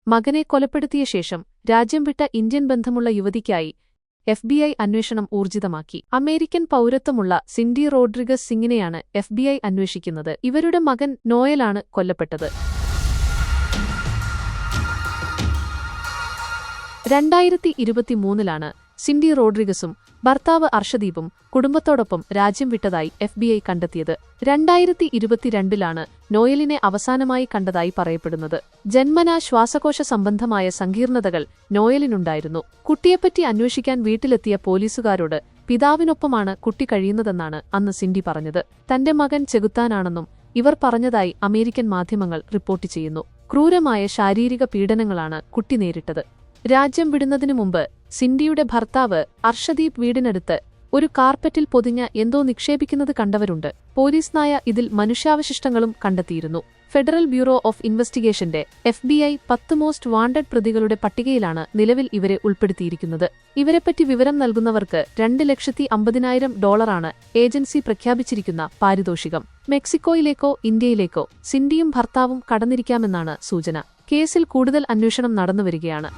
മകനെ കൊലപ്പെടുത്തിയ ശേഷം രാജ്യം വിട്ട ഇന്ത്യൻ ബന്ധമുള്ള യുവതിക്കായി FBI അന്വേഷണം ഊർജിതമാക്കി. അമേരിക്കൻ പൗരത്വമുള്ള സിൻഡി റോഡ്രിഗസ് സിംഗിനെയാണ് FBI അന്വേഷിക്കുന്നത്. ഇവരുടെ മകൻ നോയലാണ് കൊല്ലപ്പെട്ടത്. 2023 സിൻഡി റോഡ്രിഗസും ഭർത്താവ് അർഷദീപും കുടുംബത്തോടൊപ്പം രാജ്യം വിട്ടതായി FBI കണ്ടെത്തിയത്. 2022 നോയലിനെ അവസാനമായി കണ്ടതായി പറയപ്പെടുന്നത്. ജന്മനാ ശ്വാസകോശ സംബന്ധമായ സങ്കീർണതകൾ നോയലിനുണ്ടായിരുന്നു. കുട്ടിയെപ്പറ്റി അന്വേഷിക്കാൻ വീട്ടിലെത്തിയ പോലീസുകാരോട് പിതാവിനൊപ്പമാണ് കുട്ടി കഴിയുന്നതെന്നാണ് അന്ന് സിൻഡി പറഞ്ഞത്. തന്റെ മകൻ ചെകുത്താനാണെന്നും ഇവർ പറഞ്ഞതായി അമേരിക്കൻ മാധ്യമങ്ങൾ റിപ്പോർട്ട് ചെയ്യുന്നു. ക്രൂരമായ ശാരീരിക പീഡനങ്ങളാണ് കുട്ടി നേരിട്ടത്. രാജ്യം വിടുന്നതിനു മുമ്പ് സിൻഡിയുടെ ഭർത്താവ് അർഷദീപ് വീടിനടുത്ത് ഒരു കാർപ്പറ്റിൽ പൊതിഞ്ഞ എന്തോ നിക്ഷേപിക്കുന്നത് കണ്ടവരുണ്ട്. പോലീസ് നായ ഇതിൽ മനുഷ്യാവശിഷ്ടങ്ങളും കണ്ടെത്തിയിരുന്നു. ഫെഡറൽ ബ്യൂറോ ഓഫ് ഇൻവെസ്റ്റിഗേഷന്റെ FBI 10 മോസ്റ്റ് വാണ്ടഡ് പ്രതികളുടെ പട്ടികയിലാണ് നിലവിൽ ഇവരെ ഉൾപ്പെടുത്തിയിരിക്കുന്നത്. ഇവരെപ്പറ്റി വിവരം നൽകുന്നവർക്ക് $2,50,000 ഏജൻസി പ്രഖ്യാപിച്ചിരിക്കുന്ന പാരിതോഷികം. മെക്സിക്കോയിലേക്കോ ഇന്ത്യയിലേക്കോ സിൻഡിയും ഭർത്താവും കടന്നിരിക്കാമെന്നാണ് സൂചന. കേസിൽ കൂടുതൽ അന്വേഷണം നടന്നുവരികയാണ്.